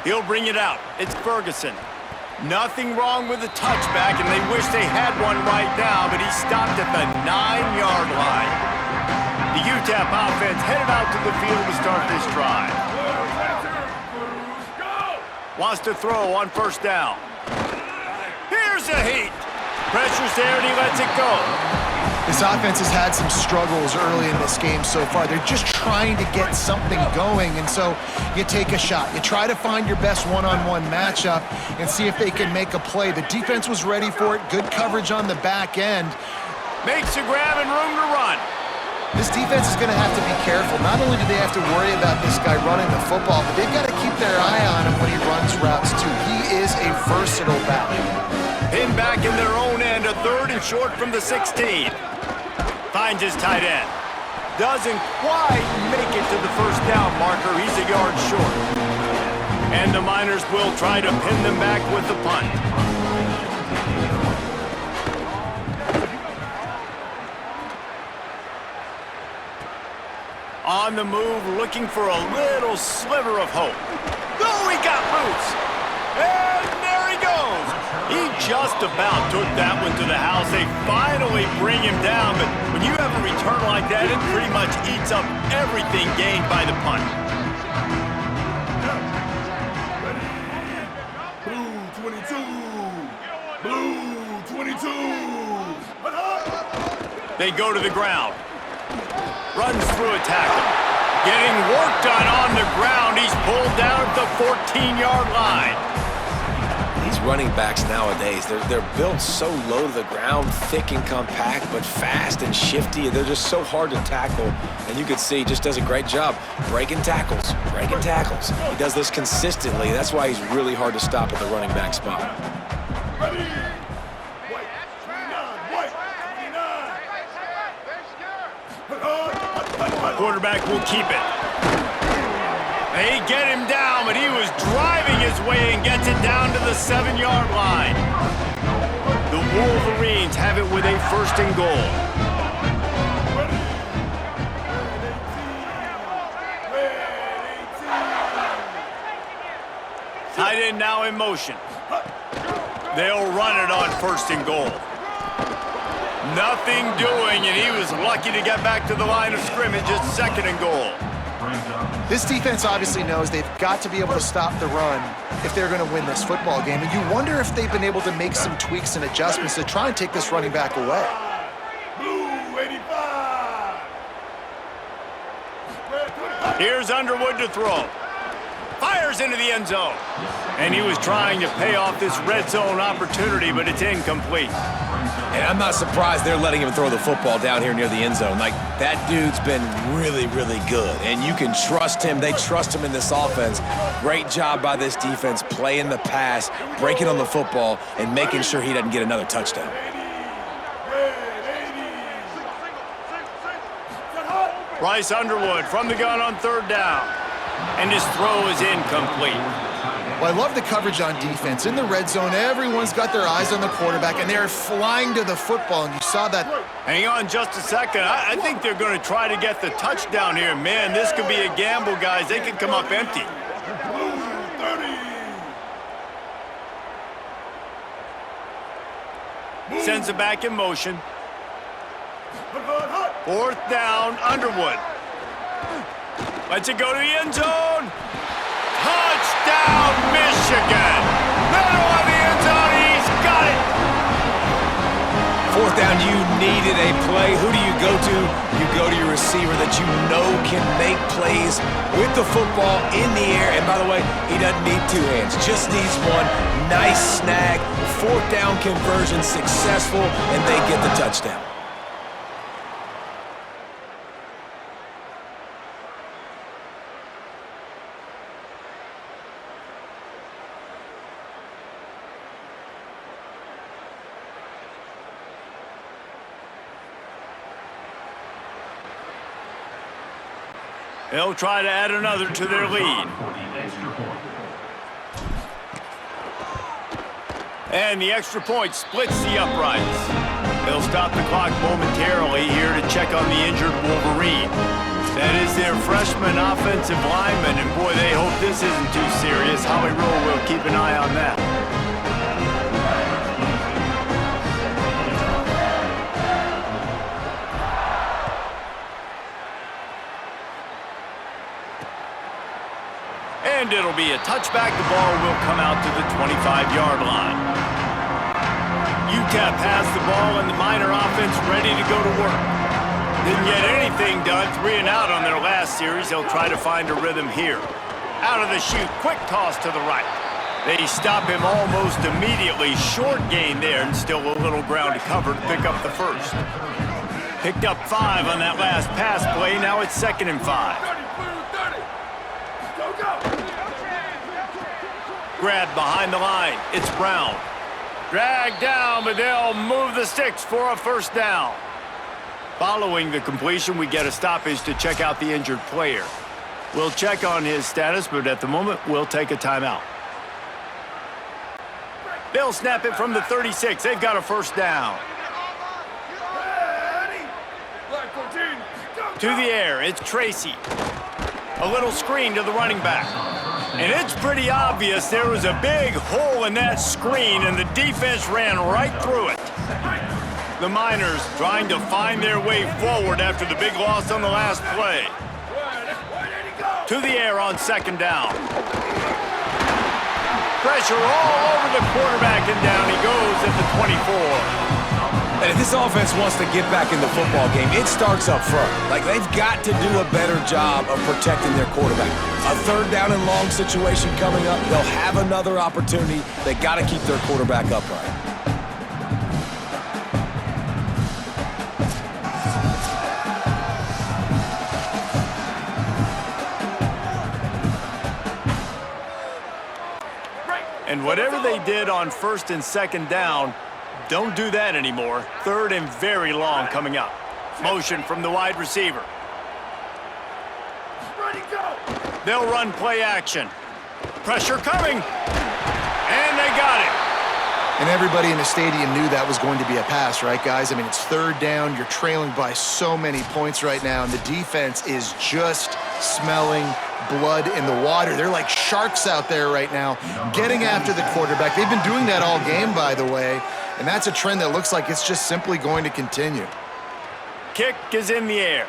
He'll bring it out. It's Ferguson. Nothing wrong with the touchback, and they wish they had one right now, but he stopped at the 9-yard line. The UTEP offense headed out to the field to start this drive. Wants to throw on first down. Here's a heat. Pressure's there, and he lets it go. This offense has had some struggles early in this game so far. They're just trying to get something going, and so you take a shot. You try to find your best one-on-one matchup and see if they can make a play. The defense was ready for it. Good coverage on the back end. Makes a grab and room to run. This defense is going to have to be careful. Not only do they have to worry about this guy running the football, but they've got to keep their eye on him when he runs routes, too. He is a versatile back. Pinned back in their own end, a 3rd and short from the 16. Finds his tight end. Doesn't quite make it to the first down marker. He's a yard short. And the Miners will try to pin them back with the punt. On the move, looking for a little sliver of hope. Oh, he got loose. And there he goes. He just about took that one to the house. They finally bring him down, but when you have a return like that, it pretty much eats up everything gained by the punt. Blue 22. Blue 22. They go to the ground. Runs through a tackle. Getting worked on the ground. He's pulled down at the 14-yard line. These running backs nowadays, they're built so low to the ground, thick and compact, but fast and shifty. They're just so hard to tackle. And you can see he just does a great job breaking tackles, breaking tackles. He does this consistently. That's why he's really hard to stop at the running back spot. Ready. White 29. Quarterback will keep it. They get him down, but he was driving his way and gets it down to the 7-yard line. The Wolverines have it with a 1st and goal. Tight end now in motion. They'll run it on 1st and goal. Nothing doing, and he was lucky to get back to the line of scrimmage at 2nd and goal. This defense obviously knows they've got to be able to stop the run if they're going to win this football game. And you wonder if they've been able to make some tweaks and adjustments to try and take this running back away. Blue 85. Here's Underwood to throw. Fires into the end zone. And he was trying to pay off this red zone opportunity, but it's incomplete. And I'm not surprised they're letting him throw the football down here near the end zone. Like, that dude's been really, really good. And you can trust him. They trust him in this offense. Great job by this defense playing the pass, breaking on the football, and making sure he doesn't get another touchdown. Bryce Underwood from the gun on 3rd down. And his throw is incomplete. Well, I love the coverage on defense. In the red zone, everyone's got their eyes on the quarterback, and they're flying to the football, and you saw that. Hang on just a second. I think they're going to try to get the touchdown here. Man, this could be a gamble, guys. They could come up empty. Sends it back in motion. 4th down, Underwood. Lets it go to the end zone. Touchdown, Michigan! Middle of the end zone, he's got it! 4th down, you needed a play. Who do you go to? You go to your receiver that you know can make plays with the football in the air. And by the way, he doesn't need 2 hands, just needs 1. Nice snag. 4th down conversion successful, and they get the touchdown. They'll try to add another to their lead. And the extra point splits the uprights. They'll stop the clock momentarily here to check on the injured Wolverine. That is their freshman offensive lineman, and boy, they hope this isn't too serious. Howie Rowe will keep an eye on that. And it'll be a touchback. The ball will come out to the 25-yard line. UTEP has the ball, and the Miner offense ready to go to work. Didn't get anything done, 3 and out on their last series. They'll try to find a rhythm here. Out of the chute, quick toss to the right. They stop him almost immediately. Short gain there, and still a little ground to cover to pick up the first. Picked up 5 on that last pass play. Now it's 2nd and 5. 30, blue, 30. Go, go. Grab behind the line. It's Brown. Dragged down, but they'll move the sticks for a first down. Following the completion, we get a stoppage to check out the injured player. We'll check on his status, but at the moment, we'll take a timeout. They'll snap it from the 36. They've got a first down. Ready. Black 14. Go, To the air, it's Tracy. A little screen to the running back. And it's pretty obvious there was a big hole in that screen, and the defense ran right through it. The Miners trying to find their way forward after the big loss on the last play. To the air on 2nd down. Pressure all over the quarterback, and down he goes at the 24. And if this offense wants to get back in the football game, it starts up front. Like, they've got to do a better job of protecting their quarterback. A 3rd down and long situation coming up. They'll have another opportunity. They got to keep their quarterback upright. And whatever they did on 1st and 2nd down, don't do that anymore. 3rd and very long coming up. Motion from the wide receiver. Ready, go. They'll run play action. Pressure coming. And they got it. And everybody in the stadium knew that was going to be a pass, right, guys? I mean, it's 3rd down. You're trailing by so many points right now, and the defense is just smelling blood in the water. They're like sharks out there right now, getting after the quarterback. They've been doing that all game, by the way, and that's a trend that looks like it's just simply going to continue. Kick is in the air.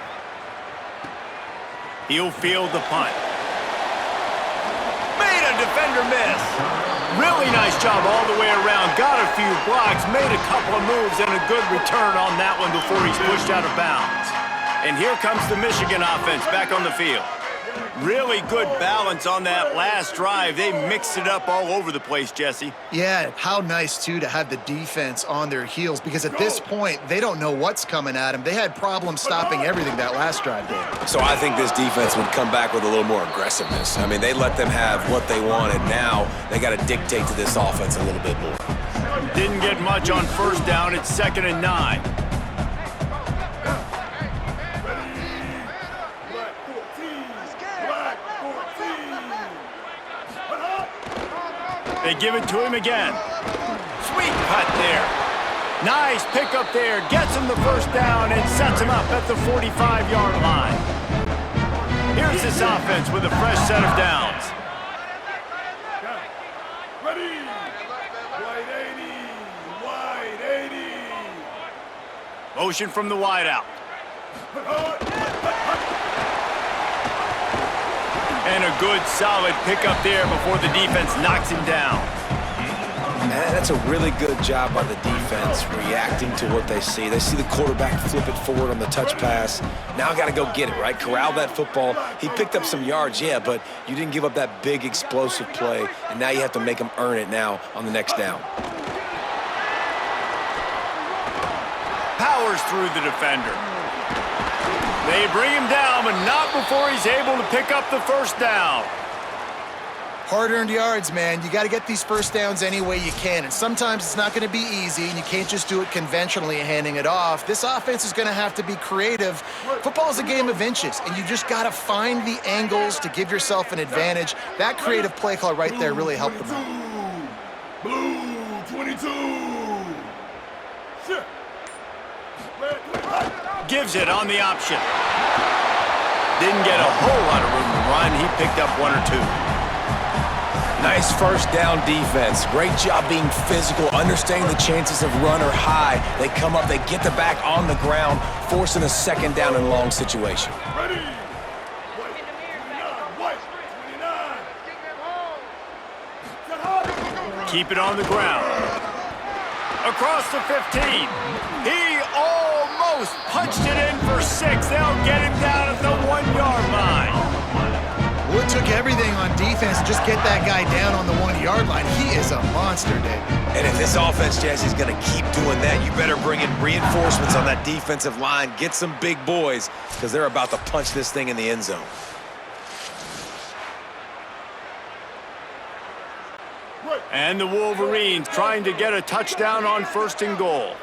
He'll field the punt. Made a defender miss. Really nice job all the way around. Got a few blocks, made a couple of moves, and a good return on that one before he's pushed out of bounds. And here comes the Michigan offense back on the field. Really good balance on that last drive. They mixed it up all over the place, Jesse. Yeah, how nice, too, to have the defense on their heels, because at this point, they don't know what's coming at them. They had problems stopping everything that last drive did. So I think this defense would come back with a little more aggressiveness. I mean, they let them have what they wanted. Now they got to dictate to this offense a little bit more. Didn't get much on 1st down. It's 2nd and 9. They give it to him again. Sweet cut there. Nice pickup there. Gets him the first down and sets him up at the 45-yard line. Here's this offense with a fresh set of downs. Ready. Wide 80. Wide 80. Motion from the wide out. And a good, solid pickup there before the defense knocks him down. And that's a really good job by the defense, reacting to what they see. They see the quarterback flip it forward on the touch pass. Now got to go get it, right? Corral that football. He picked up some yards, yeah, but you didn't give up that big explosive play, and now you have to make him earn it now on the next down. Powers through the defender. They bring him down, but not before he's able to pick up the first down. Hard-earned yards, man. You got to get these first downs any way you can, and sometimes it's not going to be easy, and you can't just do it conventionally handing it off. This offense is going to have to be creative. Football is a game of inches, and you just got to find the angles to give yourself an advantage. That creative play call right there really helped them out. Blue 22. Gives it on the option. Didn't get a whole lot of room to run. He picked up 1 or 2. Nice first down defense. Great job being physical, understanding the chances of run are high. They come up, they get the back on the ground, forcing a second down and long situation. Ready. White 29. White 29. Keep it on the ground. Across the 15. He almost punched it in for 6. They'll get him down at the 1-yard line. Well, it took everything on defense to just get that guy down on the 1-yard line. He is a monster, David. And if this offense, Jesse, is going to keep doing that, you better bring in reinforcements on that defensive line. Get some big boys, because they're about to punch this thing in the end zone. And the Wolverines trying to get a touchdown on 1st and goal.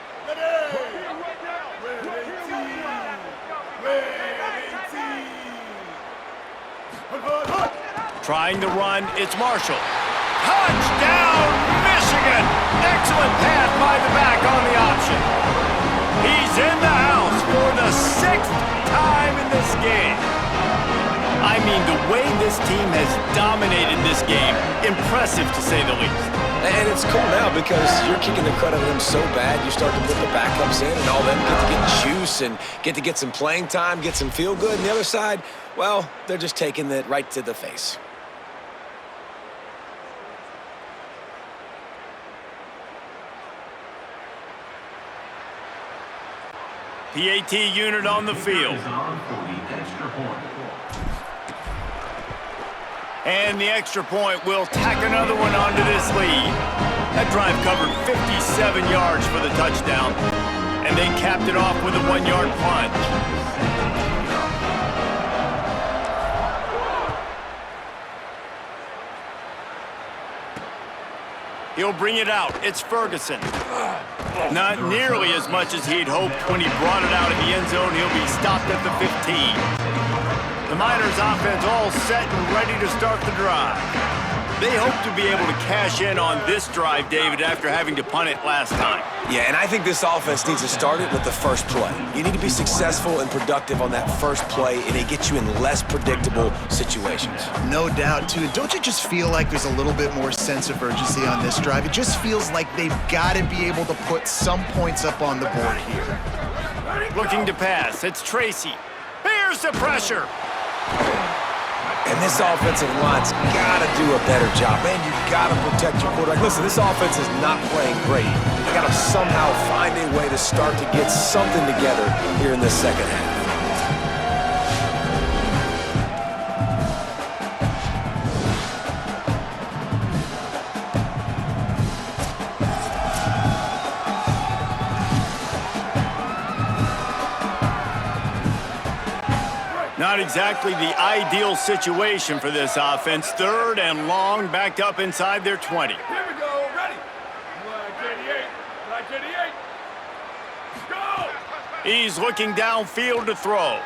Trying to run, it's Marshall. Touchdown, Michigan! Excellent pass by the back on the option. He's in the house for the 6th time in this game. I mean, the way this team has dominated this game, impressive to say the least. And it's cool now because you're kicking the crud out of them so bad, you start to put the backups in and all them get to get juice and get to get some playing time, get some feel good. And the other side, well, they're just taking it right to the face. PAT unit on the field. And the extra point will tack another one onto this lead. That drive covered 57 yards for the touchdown, and they capped it off with a 1-yard plunge. He'll bring it out. It's Ferguson. Not nearly as much as he'd hoped when he brought it out of the end zone. He'll be stopped at the 15. The Miners offense all set and ready to start the drive. They hope to be able to cash in on this drive, David, after having to punt it last time. Yeah, and I think this offense needs to start it with the first play. You need to be successful and productive on that first play, and it gets you in less predictable situations. No doubt, too. Don't you just feel like there's a little bit more sense of urgency on this drive? It just feels like they've got to be able to put some points up on the board here. Looking to pass. It's Tracy. Here's the pressure. And this offensive line's got to do a better job. Man, you got to protect your quarterback. Listen, this offense is not playing great. They got to somehow find a way to start to get something together here in the second half. Not exactly the ideal situation for this offense. 3rd and long, backed up inside their 20. Here we go, ready. Black 88, go! He's looking downfield to throw,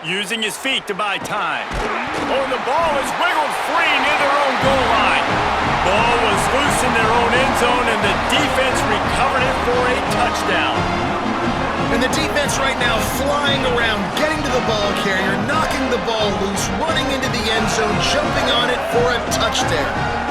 using his feet to buy time. Oh, the ball is wiggled free near their own goal line. Ball was loose in their own end zone, and the defense recovered it for a touchdown. And the defense right now flying around, getting to the ball carrier, knocking the ball loose, running into the end zone, jumping on it for a touchdown.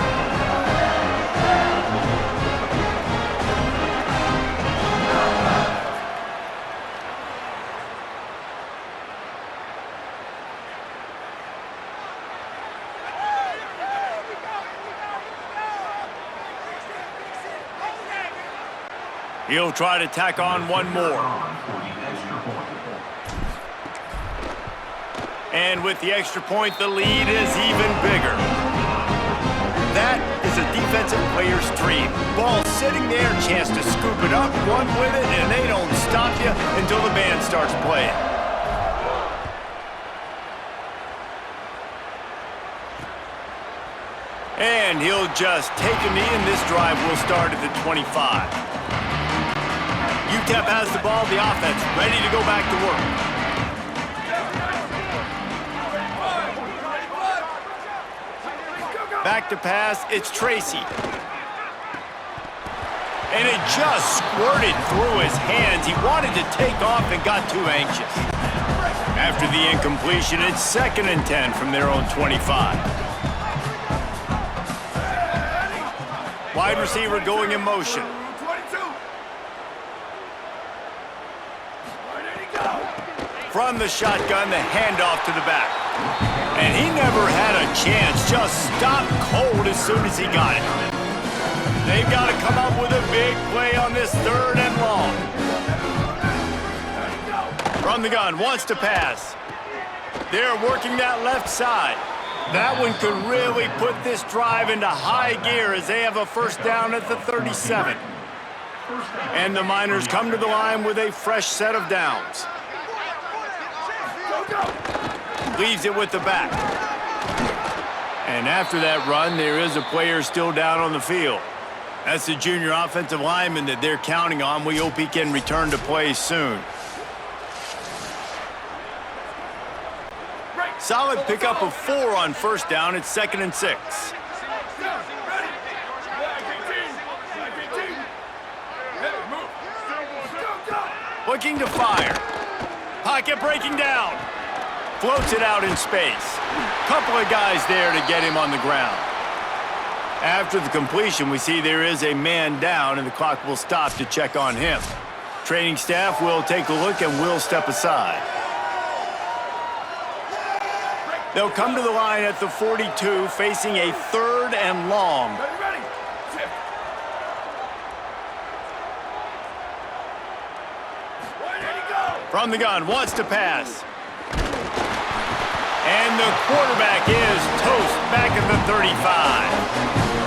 He'll try to tack on one more. And with the extra point, the lead is even bigger. That is a defensive player's dream. Ball sitting there, chance to scoop it up, run with it, and they don't stop you until the band starts playing. And he'll just take a knee, and this drive will start at the 25. UTEP has the ball, the offense ready to go back to work. Back to pass, it's Tracy. And it just squirted through his hands. He wanted to take off and got too anxious. After the incompletion, it's 2nd and 10 from their own 25. Wide receiver going in motion. 22. Where did he go? From the shotgun, the handoff to the back. And he never had a chance, just stopped cold as soon as he got it. They've got to come up with a big play on this 3rd and long. From the gun, wants to pass. They're working that left side. That one could really put this drive into high gear as they have a first down at the 37. And the Miners come to the line with a fresh set of downs. Leaves it with the back. And after that run, there is a player still down on the field. That's the junior offensive lineman that they're counting on. We hope he can return to play soon. Solid pickup of 4 on first down. It's 2nd and 6. Looking to fire. Pocket breaking down. Floats it out in space. Couple of guys there to get him on the ground. After the completion, we see there is a man down, and the clock will stop to check on him. Training staff will take a look and will step aside. They'll come to the line at the 42, facing a 3rd and long. From the gun, wants to pass. And the quarterback is toast back at the 35.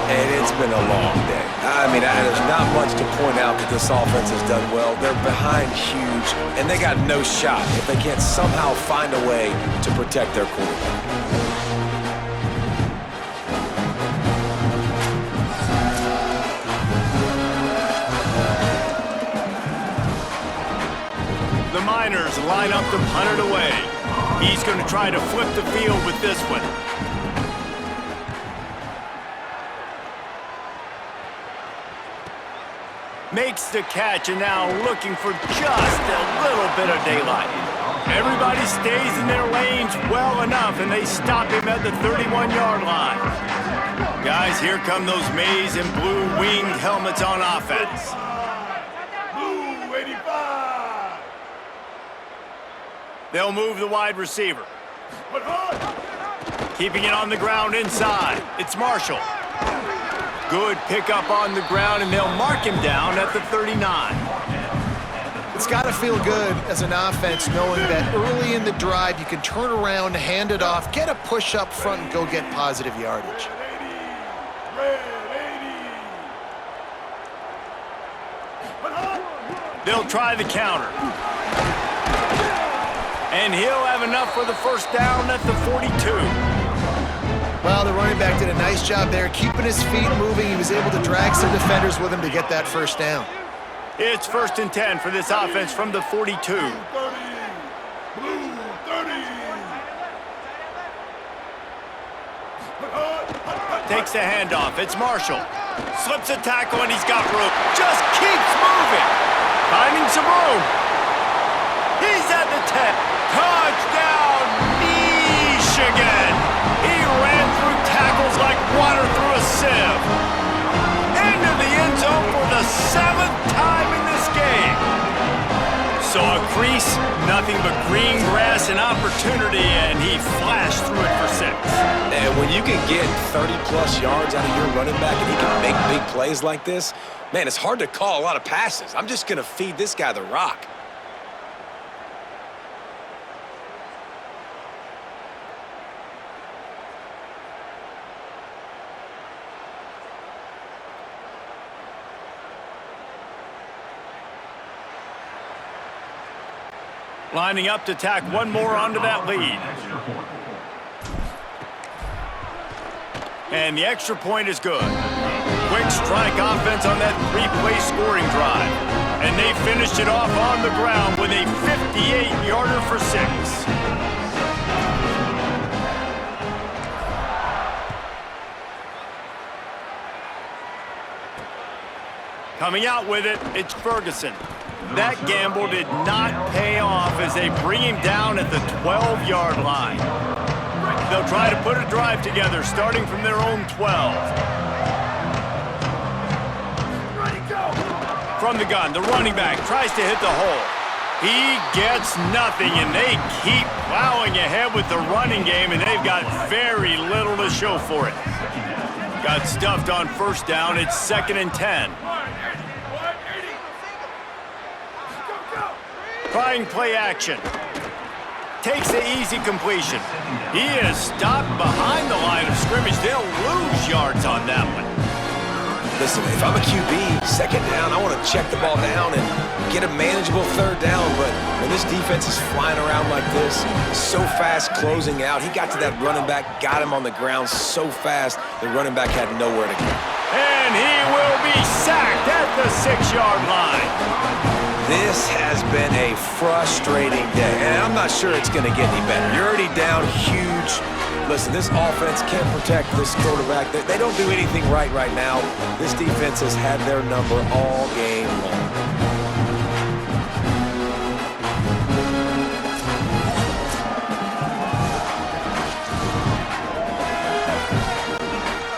And it's been a long day. I mean, there's not much to point out that this offense has done well. They're behind huge, and they got no shot if they can't somehow find a way to protect their quarterback. The Miners line up to punt it away. He's going to try to flip the field with this one. Makes the catch, and now looking for just a little bit of daylight. Everybody stays in their lanes well enough, and they stop him at the 31-yard line. Guys, here come those maize and blue winged helmets on offense. Blue 85. They'll move the wide receiver. Keeping it on the ground inside. It's Marshall. Good pickup on the ground, and they'll mark him down at the 39. It's got to feel good as an offense knowing that early in the drive you can turn around, hand it off, get a push up front, and go get positive yardage. They'll try the counter. And he'll have enough for the first down at the 42. Well, the running back did a nice job there, keeping his feet moving. He was able to drag some defenders with him to get that first down. It's 1st and 10 for this offense from the 42. Blue 30. Takes the handoff. It's Marshall. Slips a tackle, and he's got room. Just keeps moving. Finding some room. He's at the 10. Touchdown, Michigan. He ran through tackles like water through a sieve. Into the end zone for the 7th time in this game. Saw a crease, nothing but green grass and opportunity, and he flashed through it for 6. And when you can get 30-plus yards out of your running back and he can make big plays like this, man, it's hard to call a lot of passes. I'm just going to feed this guy the rock. Lining up to tack one more onto that lead. And the extra point is good. Quick strike offense on that 3-play scoring drive. And they finished it off on the ground with a 58-yarder for 6. Coming out with it, it's Ferguson. That gamble did not pay off as they bring him down at the 12-yard line. They'll try to put a drive together starting from their own 12. From the gun, the running back tries to hit the hole. He gets nothing, and they keep plowing ahead with the running game, and they've got very little to show for it. Got stuffed on first down. It's 2nd and 10. Trying play action. Takes the easy completion. He is stopped behind the line of scrimmage. They'll lose yards on that one. Listen, if I'm a QB, 2nd down, I want to check the ball down and get a manageable 3rd down. But when this defense is flying around like this, so fast closing out, he got to that running back, got him on the ground so fast, the running back had nowhere to go. And he will be sacked at the 6-yard line. This has been a frustrating day, and I'm not sure it's going to get any better. You're already down huge. Listen, this offense can't protect this quarterback. They don't do anything right now. This defense has had their number all game long.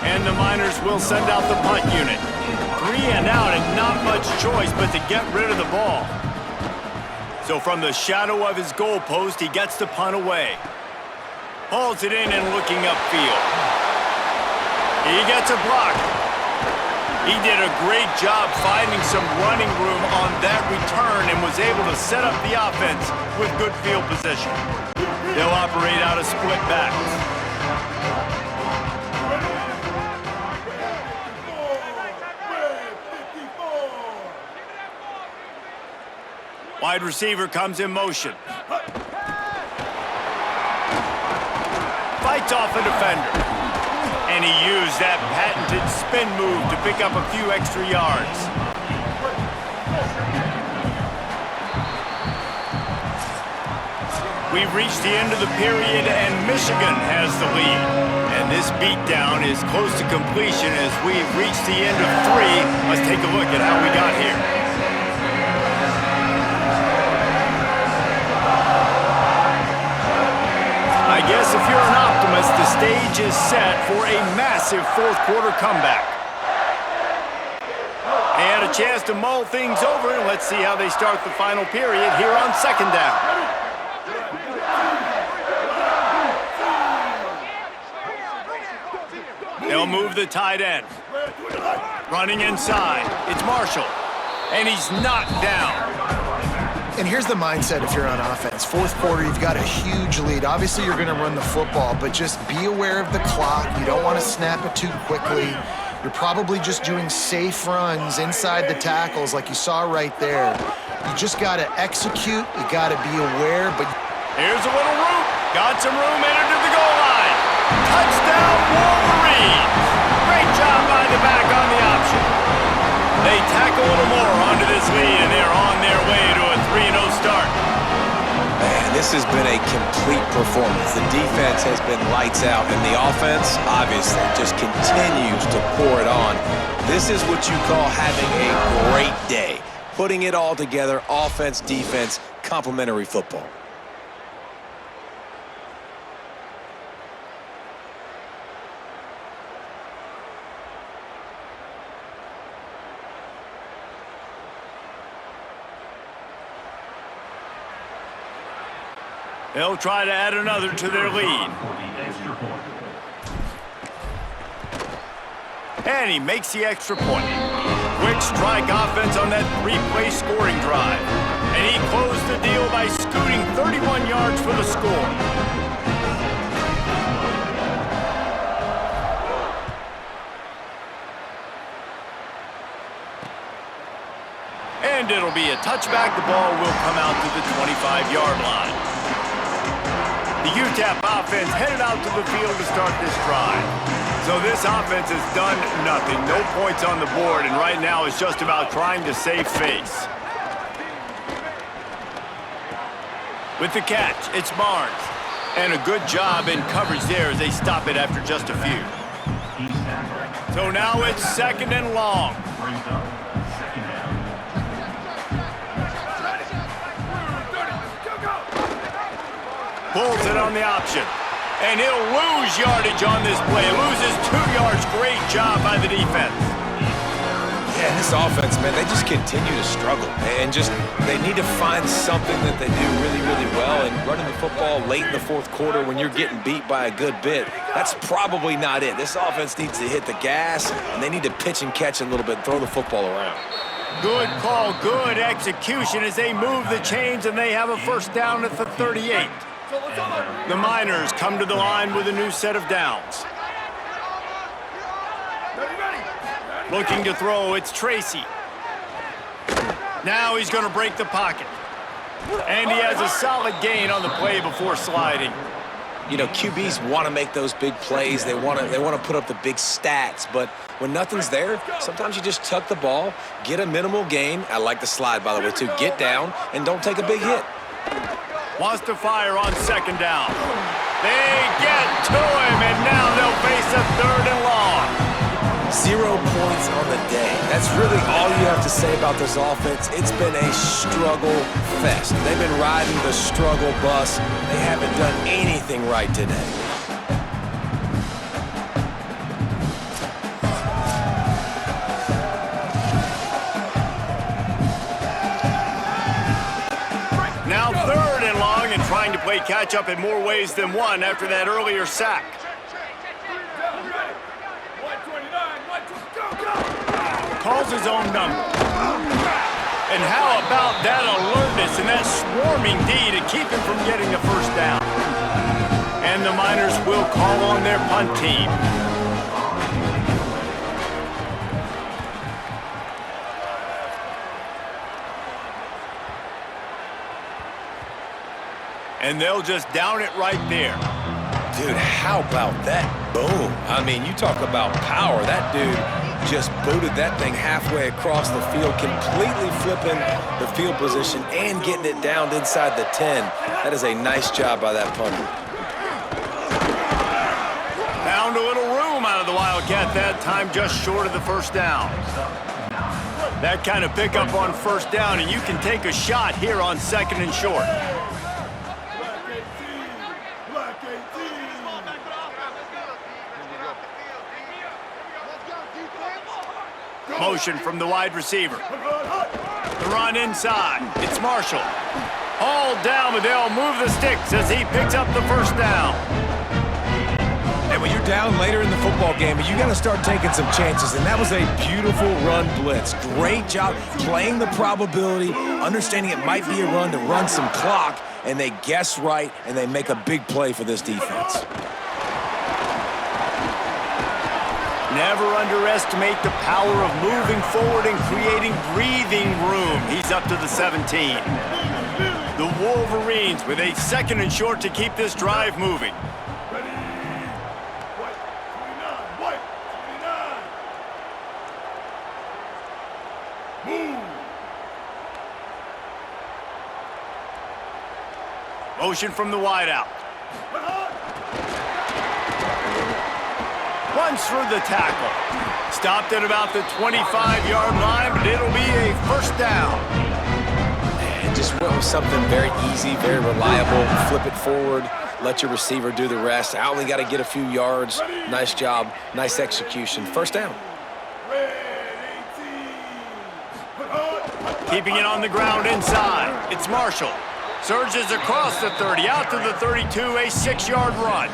And the Miners will send out the punt unit. 3 and out and not much choice but to get rid of the ball. So from the shadow of his goalpost, he gets the punt away. Hauls it in and looking upfield. He gets a block. He did a great job finding some running room on that return and was able to set up the offense with good field position. They'll operate out of split backs. Wide receiver comes in motion. Fights off a defender. And he used that patented spin move to pick up a few extra yards. We've reached the end of the period, and Michigan has the lead. And this beatdown is close to completion as we've reached the end of 3. Let's take a look at how we got here. I guess if you're an optimist, the stage is set for a massive 4th quarter comeback. They had a chance to mull things over, and let's see how they start the final period here on 2nd down. They'll move the tight end. Running inside, it's Marshall, and he's knocked down. And here's the mindset if you're on offense. 4th quarter, you've got a huge lead. Obviously, you're going to run the football, but just be aware of the clock. You don't want to snap it too quickly. You're probably just doing safe runs inside the tackles like you saw right there. You just got to execute. You got to be aware. But here's a little room. Got some room, entered to the goal line. Touchdown, Wolverines. Great job by the back on the option. They tack a little more onto this lead, and they're on their way to a 3-0 start. Man, this has been a complete performance. The defense has been lights out, and the offense, obviously, just continues to pour it on. This is what you call having a great day. Putting it all together, offense, defense, complementary football. They'll try to add another to their lead. And he makes the extra point. Quick strike offense on that 3-play scoring drive. And he closed the deal by scooting 31 yards for the score. And it'll be a touchback. The ball will come out to the 25-yard line. The UTEP offense headed out to the field to start this drive. So this offense has done nothing. No points on the board, and right now it's just about trying to save face. With the catch, it's Barnes. And a good job in coverage there as they stop it after just a few. So now it's 2nd and long. Pulls it on the option. And he'll lose yardage on this play. Loses 2 yards. Great job by the defense. Yeah, this offense, man, they just continue to struggle. And they need to find something that they do really, really well. And running the football late in the fourth quarter when you're getting beat by a good bit, that's probably not it. This offense needs to hit the gas, and they need to pitch and catch a little bit, throw the football around. Good call, good execution as they move the chains, and they have a first down at the 38. The Miners come to the line with a new set of downs. Looking to throw, it's Tracy. Now he's going to break the pocket. And he has a solid gain on the play before sliding. You know, QBs want to make those big plays. They want to put up the big stats. But when nothing's there, sometimes you just tuck the ball, get a minimal gain. I like the slide, by the way, too. Get down and don't take a big hit. Wants to fire on second down. They get to him, and now they'll face a 3rd and long. 0 points on the day. That's really all you have to say about this offense. It's been a struggle fest. They've been riding the struggle bus. They haven't done anything right today. Now 3rd and long, and trying to play catch-up in more ways than one after that earlier sack. Calls his own number. And how about that alertness and that swarming D to keep him from getting the first down? And the Miners will call on their punt team. And they'll just down it right there. Dude, how about that boom? I mean, you talk about power. That dude just booted that thing halfway across the field, completely flipping the field position and getting it down inside the 10. That is a nice job by that punter. Found a little room out of the Wildcat that time, just short of the first down. That kind of pickup on first down, and you can take a shot here on 2nd and short. Motion from the wide receiver. The run inside. It's Marshall. Hauled down, but they'll move the sticks as he picks up the first down. And when you're down later in the football game, you got to start taking some chances, and that was a beautiful run blitz. Great job playing the probability, understanding it might be a run to run some clock, and they guess right, and they make a big play for this defense. Never underestimate the power of moving forward and creating breathing room. He's up to the 17. The Wolverines with a 2nd and short to keep this drive moving. Ready? White, 29. Move. Motion from the wideout. Runs through the tackle. Stopped at about the 25-yard line, but it'll be a first down. And just went with something very easy, very reliable. Flip it forward, let your receiver do the rest. I only got to get a few yards. Nice job, nice execution. First down. Keeping it on the ground inside. It's Marshall. Surges across the 30, out to the 32, a 6-yard run.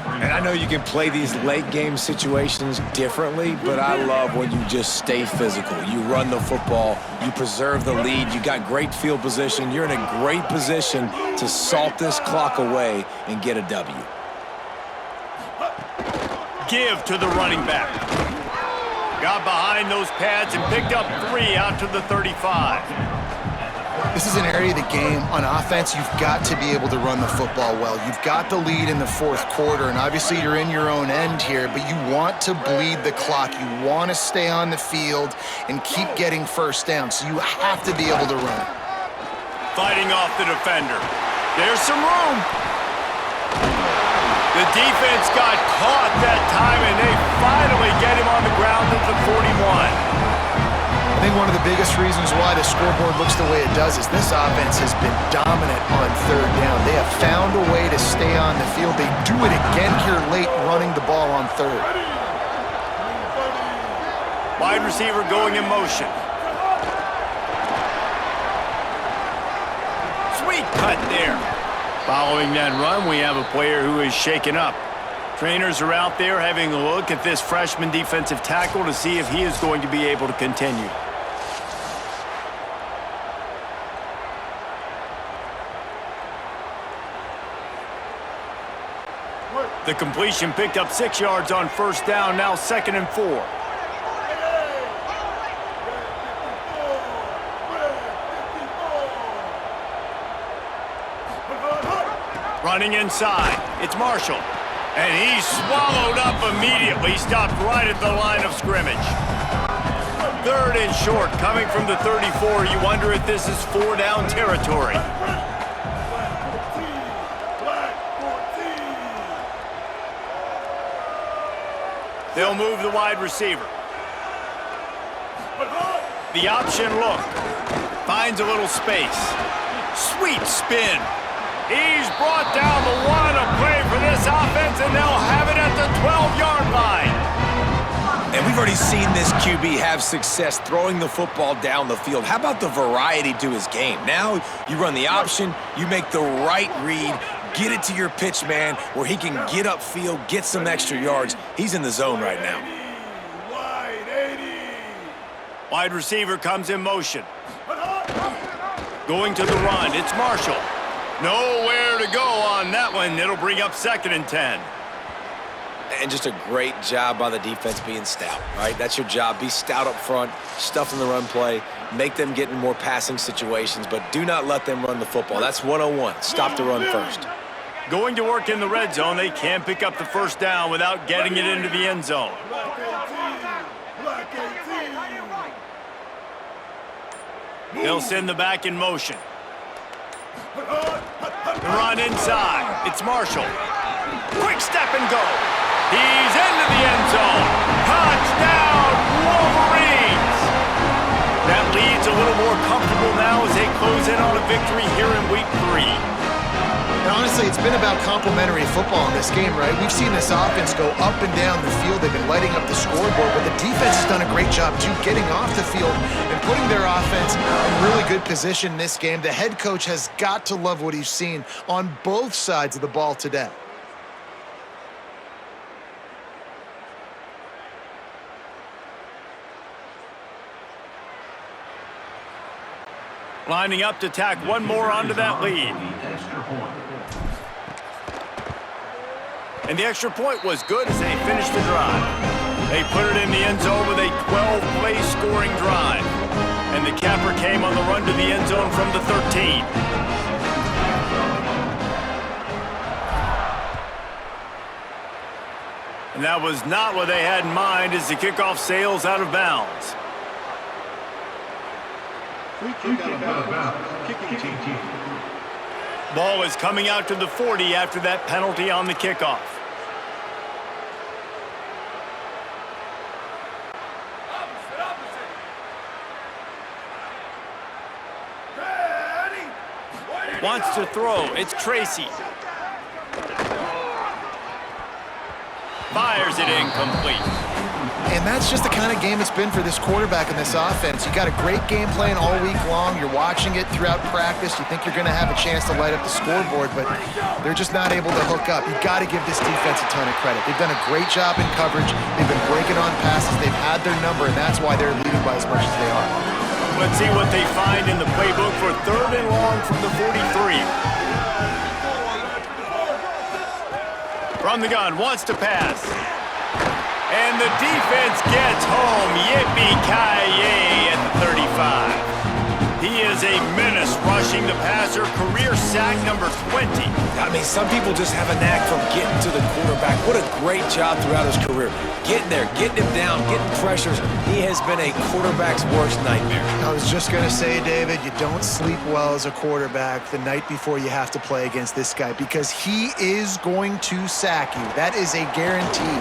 And I know you can play these late game situations differently, but I love when you just stay physical. You run the football, you preserve the lead, you got great field position. You're in a great position to salt this clock away and get a W. Give to the running back. Got behind those pads and picked up 3 out to the 35. This is an area of the game on offense you've got to be able to run the football well. You've got the lead in the fourth quarter, and obviously you're in your own end here, but you want to bleed the clock. You want to stay on the field and keep getting first down, so you have to be able to run. Fighting off the defender. There's some room. The defense got caught that time, and they finally get him on the ground at the 41. I think one of the biggest reasons why the scoreboard looks the way it does is this offense has been dominant on third down. They have found a way to stay on the field. They do it again here late, running the ball on third. Wide receiver going in motion. Sweet cut there. Following that run, we have a player who is shaken up. Trainers are out there having a look at this freshman defensive tackle to see if he is going to be able to continue. The completion picked up 6 yards on first down, now 2nd and 4. Running inside, it's Marshall. And he's swallowed up immediately, stopped right at the line of scrimmage. 3rd and short, coming from the 34. You wonder if this is 4-down territory. They'll move the wide receiver. The option look. Finds a little space. Sweet spin. He's brought down the one, a play for this offense, and they'll have it at the 12-yard line. And we've already seen this QB have success throwing the football down the field. How about the variety to his game? Now you run the option, you make the right read, get it to your pitch man where he can get upfield, get some extra yards. He's in the zone right now. Wide receiver comes in motion. Going to the run, it's Marshall. Nowhere to go on that one. It'll bring up 2nd and 10. And just a great job by the defense being stout, right? That's your job. Be stout up front, stuff in the run play, make them get in more passing situations, but do not let them run the football. That's 101. Stop the run first. Going to work in the red zone. They can't pick up the first down without getting it into the end zone. They'll send the back in motion. The run inside. It's Marshall. Quick step and go. He's into the end zone. Touchdown, Wolverines! That lead's a little more comfortable now as they close in on a victory here in week 3. And honestly, it's been about complementary football in this game, right? We've seen this offense go up and down the field. They've been lighting up the scoreboard, but the defense has done a great job, too, getting off the field and putting their offense in really good position in this game. The head coach has got to love what he's seen on both sides of the ball today. Lining up to tack one more onto that lead. And the extra point was good as they finished the drive. They put it in the end zone with a 12-play scoring drive. And the capper came on the run to the end zone from the 13. And that was not what they had in mind as the kickoff sails out of bounds. Free kick out of bounds. Kicking team. Ball is coming out to the 40 after that penalty on the kickoff. Wants to throw. It's Tracy. Fires it incomplete. And that's just the kind of game it's been for this quarterback in this offense. You got a great game plan all week long. You're watching it throughout practice. You think you're going to have a chance to light up the scoreboard, but they're just not able to hook up. You got to give this defense a ton of credit. They've done a great job in coverage. They've been breaking on passes. They've had their number, and that's why they're leading by as much as they are. Let's see what they find in the playbook for 3rd and long from the 43. From the gun, wants to pass. And the defense gets home. Yippee-ki-yay at the 35. He is a menace rushing the passer. Career sack number 20. I mean, some people just have a knack for getting to the quarterback. What a great job throughout his career. Getting there, getting him down, getting pressures. He has been a quarterback's worst nightmare. I was just going to say, David, you don't sleep well as a quarterback the night before you have to play against this guy because he is going to sack you. That is a guarantee.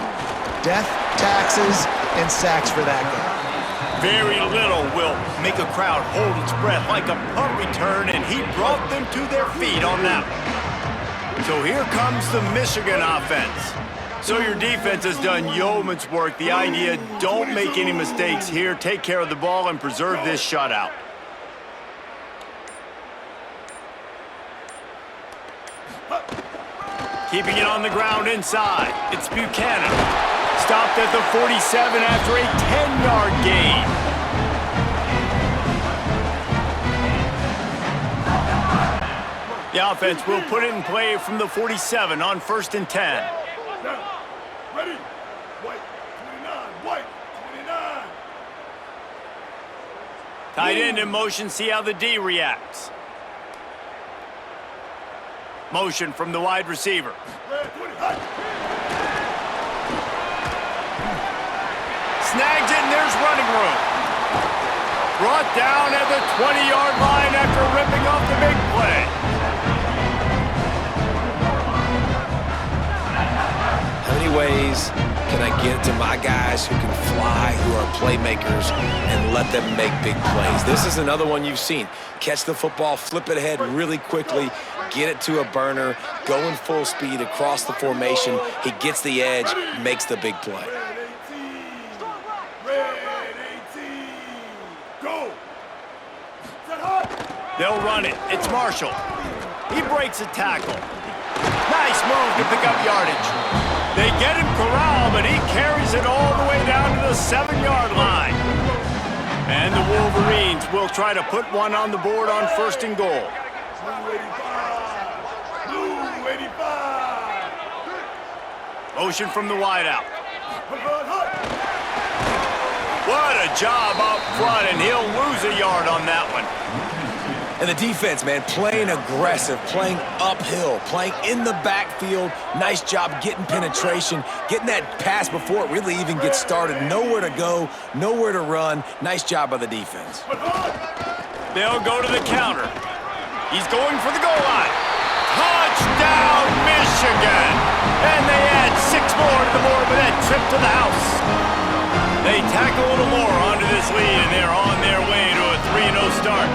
Death, taxes, and sacks for that guy. Very little will make a crowd hold its breath like a punt return, and he brought them to their feet on that one. So here comes the Michigan offense. So your defense has done yeoman's work. The idea, don't make any mistakes here. Take care of the ball and preserve this shutout. Keeping it on the ground inside. It's Buchanan. Stopped at the 47 after a 10-yard gain. The offense will put it in play from the 47 on 1st and 10. Ready? White, 29. White, 29. Tight end in motion, see how the D reacts. Motion from the wide receiver. Red, 20. Hot. Snags it, and there's running room. Brought down at the 20-yard line after ripping off the big play. How many ways can I get to my guys who can fly, who are playmakers, and let them make big plays? This is another one you've seen. Catch the football, flip it ahead really quickly, get it to a burner, going full speed across the formation. He gets the edge, makes the big play. Red 18. Go. Set hot. They'll run it. It's Marshall. He breaks a tackle. Nice move to pick up yardage. They get him corralled, but he carries it all the way down to the 7-yard line. And the Wolverines will try to put one on the board on 1st and goal. Blue 85. Blue 85. Motion from the wideout. Hot. What a job up front, and he'll lose a yard on that one. And the defense, man, playing aggressive, playing uphill, playing in the backfield. Nice job getting penetration, getting that pass before it really even gets started. Nowhere to go, nowhere to run. Nice job by the defense. They'll go to the counter. He's going for the goal line. Touchdown, Michigan! And they add 6 more to the board with that trip to the house. They tack a little more onto this lead, and they're on their way to a 3-0 start.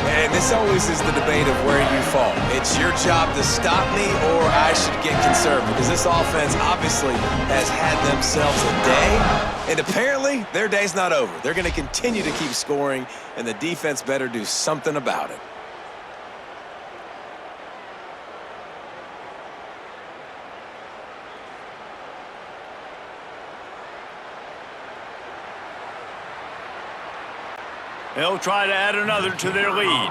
And this always is the debate of where you fall. It's your job to stop me, or I should get conservative, because this offense obviously has had themselves a day, and apparently their day's not over. They're going to continue to keep scoring, and the defense better do something about it. They'll try to add another to their lead.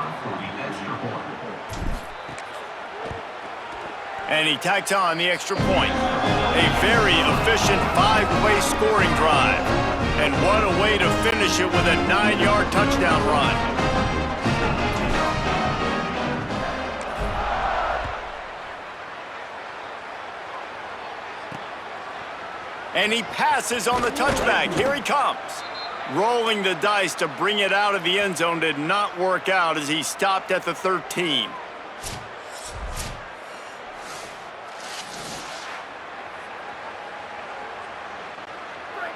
And he tacks on the extra point. A very efficient 5-play scoring drive. And what a way to finish it with a 9-yard touchdown run. And he passes on the touchback. Here he comes. Rolling the dice to bring it out of the end zone did not work out as he stopped at the 13.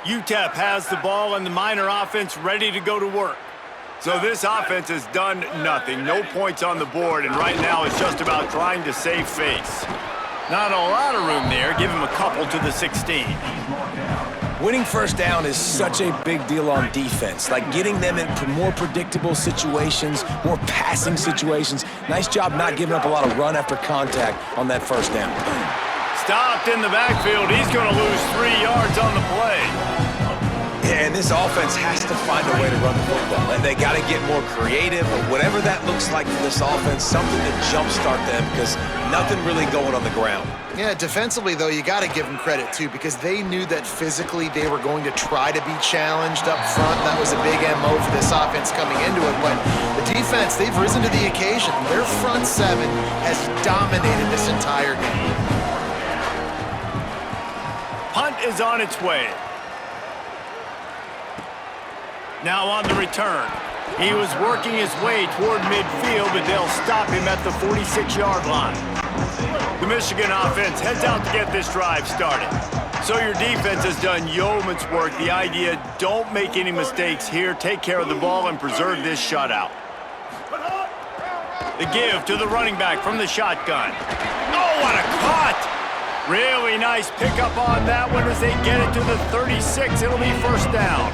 UTEP has the ball and the Miner offense ready to go to work. So this offense has done nothing. No points on the board, and right now it's just about trying to save face. Not a lot of room there. Give him a couple to the 16. Winning first down is such a big deal on defense, like getting them in more predictable situations, more passing situations. Nice job not giving up a lot of run after contact on that first down. Stopped in the backfield. He's going to lose 3 yards on the play. And this offense has to find a way to run the football. They got to get more creative, or whatever that looks like for this offense, something to jumpstart them, because nothing really going on the ground. Yeah, defensively, though, you got to give them credit, too, because they knew that physically they were going to try to be challenged up front. That was a big MO for this offense coming into it. But the defense, they've risen to the occasion. Their front seven has dominated this entire game. Punt is on its way. Now on the return. He was working his way toward midfield, but they'll stop him at the 46-yard line. The Michigan offense heads out to get this drive started. So your defense has done yeoman's work. The idea, don't make any mistakes here. Take care of the ball and preserve this shutout. The give to the running back from the shotgun. Oh, what a cut! Really nice pickup on that one as they get it to the 36. It'll be first down.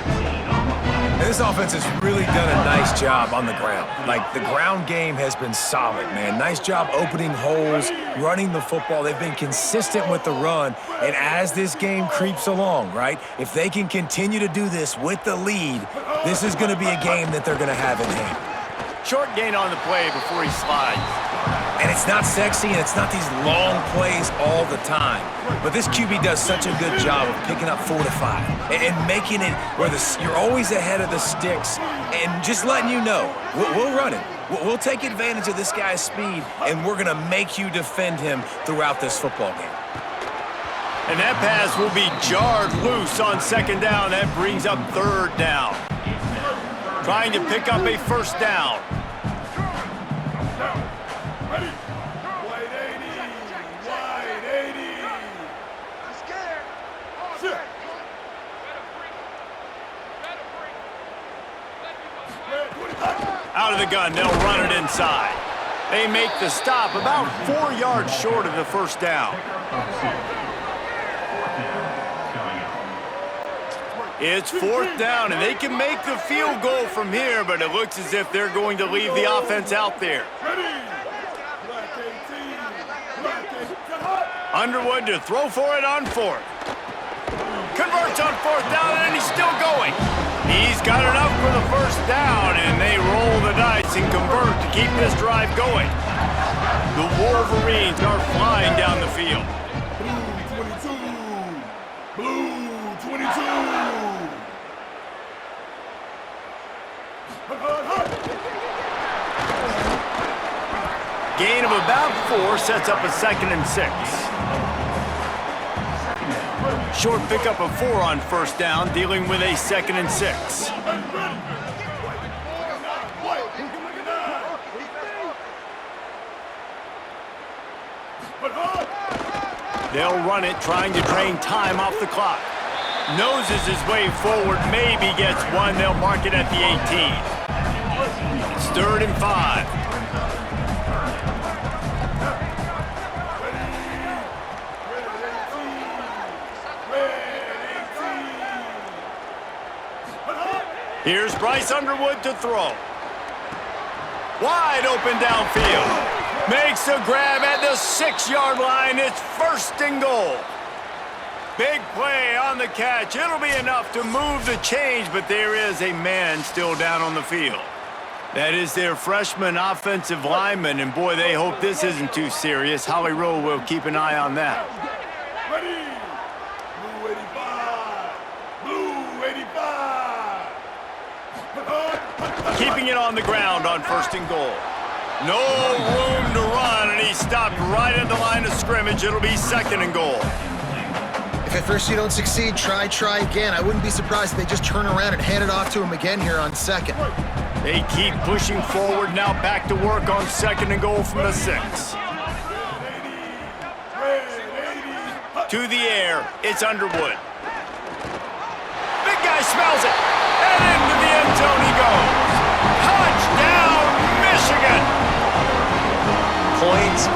And this offense has really done a nice job on the ground. Like, the ground game has been solid, man. Nice job opening holes, running the football. They've been consistent with the run. And as this game creeps along, right, if they can continue to do this with the lead, this is going to be a game that they're going to have in hand. Short gain on the play before he slides. And it's not sexy, and it's not these long plays all the time. But this QB does such a good job of picking up 4 to 5 and making it where you're always ahead of the sticks and just letting you know, we'll run it. We'll take advantage of this guy's speed, and we're going to make you defend him throughout this football game. And that pass will be jarred loose on second down. That brings up third down. Trying to pick up a first down. Ready? Wide 80. Wide 80. Shit. Out of the gun, they'll run it inside. They make the stop about 4 yards short of the first down. It's fourth down, and they can make the field goal from here, but it looks as if they're going to leave the offense out there. Ready? Black 18. Black 18. Set hot. Underwood to throw for it on fourth. Converts on fourth down, and he's still going. He's got enough for the first down, and they roll the dice and convert to keep this drive going. The Wolverines are flying down the field. Blue 22. Blue 22. Gain of about 4 sets up a 2nd and 6. Short pickup of 4 on first down, dealing with a 2nd and 6. They'll run it, trying to drain time off the clock. Noses his way forward, maybe gets one. They'll mark it at the 18. It's 3rd and 5. Here's Bryce Underwood to throw. Wide open downfield. Makes a grab at the 6-yard line. It's 1st and goal. Big play on the catch. It'll be enough to move the change, but there is a man still down on the field. That is their freshman offensive lineman, and boy, they hope this isn't too serious. Holly Rowe will keep an eye on that. Ready? Blue 85. Blue 85. Keeping it on the ground on 1st and goal. No room to run, and he stopped right at the line of scrimmage. It'll be 2nd and goal. If at first you don't succeed, try again. I wouldn't be surprised if they just turn around and hand it off to him again here on 2nd. They keep pushing forward, now back to work on 2nd and goal from the 6. To the air, it's Underwood. Big guy smells it, and into the end zone he goes. Touchdown, Michigan! Points,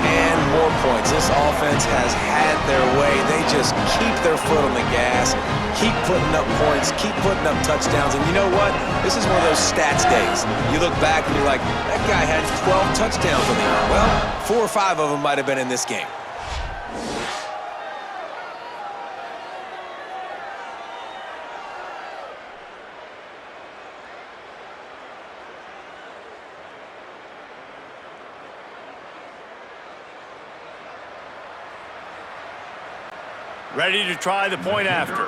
and more points. This offense has had their way. They just keep their foot on the gas, keep putting up points, keep putting up touchdowns. And you know what? This is one of those stats days. You look back and you're like, that guy had 12 touchdowns on the year. Well, 4 or 5 of them might have been in this game. Ready to try the point after.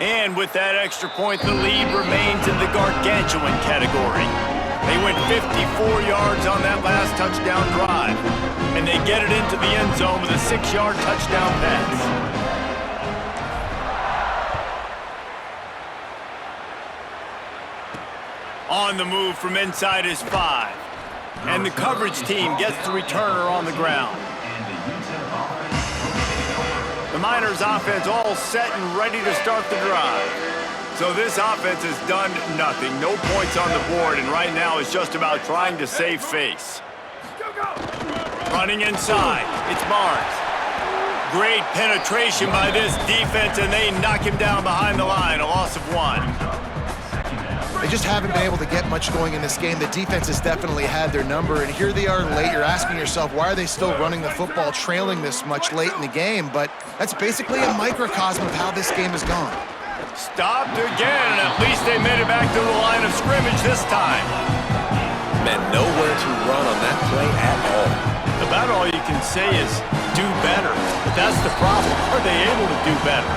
And with that extra point, the lead remains in the gargantuan category. They went 54 yards on that last touchdown drive, and they get it into the end zone with a 6-yard touchdown pass. On the move from inside his 5. And the coverage team gets the returner on the ground. The Miners offense all set and ready to start the drive. So this offense has done nothing. No points on the board, and right now it's just about trying to save face. Running inside, it's Barnes. Great penetration by this defense, and they knock him down behind the line, a loss of 1. They just haven't been able to get much going in this game. The defense has definitely had their number, and here they are late. You're asking yourself, why are they still running the football, trailing this much late in the game? But that's basically a microcosm of how this game has gone. Stopped again, and at least they made it back to the line of scrimmage this time. Man, nowhere to run on that play at all. About all you can say is do better. But that's the problem. Are they able to do better?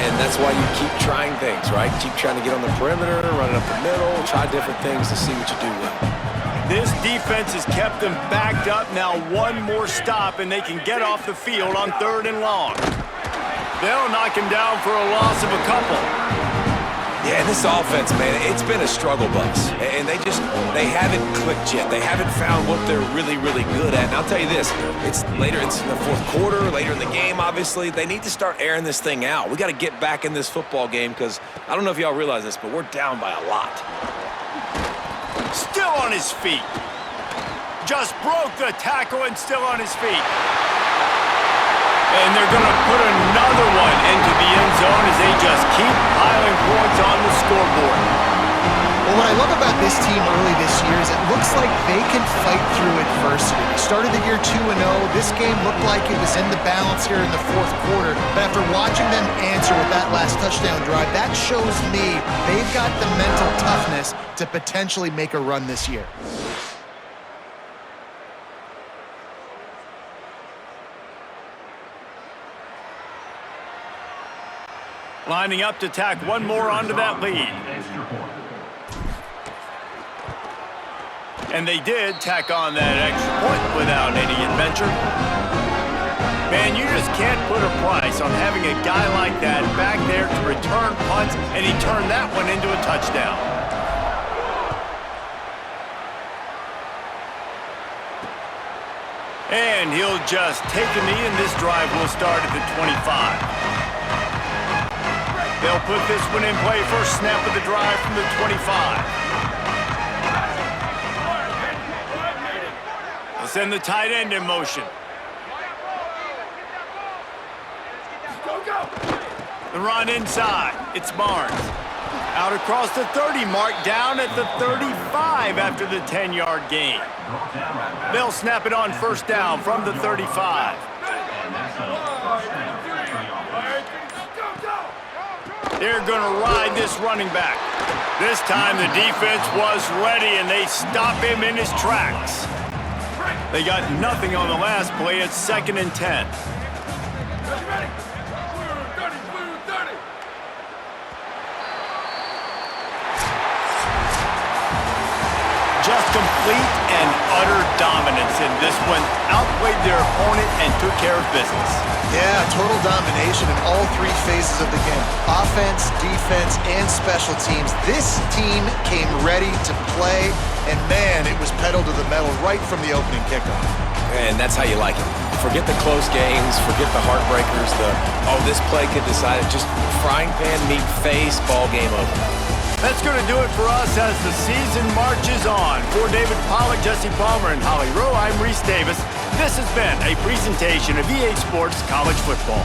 And that's why you keep trying things, right? Keep trying to get on the perimeter, run it up the middle, try different things to see what you do well. This defense has kept them backed up. Now one more stop, and they can get off the field on 3rd and long. They'll knock him down for a loss of a couple. Yeah, this offense, man, it's been a struggle bus. And they haven't clicked yet. They haven't found what they're really, really good at. And I'll tell you this, it's in the 4th quarter, later in the game, obviously. They need to start airing this thing out. We got to get back in this football game because I don't know if y'all realize this, but we're down by a lot. Still on his feet. Just broke the tackle and still on his feet. And they're going to put another one into the end zone as they just keep piling points on the scoreboard. Well, what I love about this team early this year is it looks like they can fight through adversity. They started the year 2-0. This game looked like it was in the balance here in the 4th quarter. But after watching them answer with that last touchdown drive, that shows me they've got the mental toughness to potentially make a run this year. Lining up to tack one more onto that lead. And they did tack on that extra point without any adventure. Man, you just can't put a price on having a guy like that back there to return punts, and he turned that one into a touchdown. And he'll just take a knee, and this drive will start at the 25. They'll put this one in play. First snap of the drive from the 25. They'll send the tight end in motion. The run inside. It's Barnes. Out across the 30 mark, down at the 35 after the 10-yard gain. They'll snap it on first down from the 35. They're going to ride this running back. This time the defense was ready, and they stop him in his tracks. They got nothing on the last play. It's 2nd and 10. Just complete and utter dominance in this one. Outplayed their opponent and took care of business. Yeah, total domination in all 3 phases of the game. Offense, defense, and special teams. This team came ready to play, and man, it was pedal to the metal right from the opening kickoff. And that's how you like it. Forget the close games, forget the heartbreakers, this play could decide it. Just frying pan, meat face, ball game over. That's going to do it for us as the season marches on. For David Pollack, Jesse Palmer, and Holly Rowe, I'm Reese Davis. This has been a presentation of EA Sports College Football.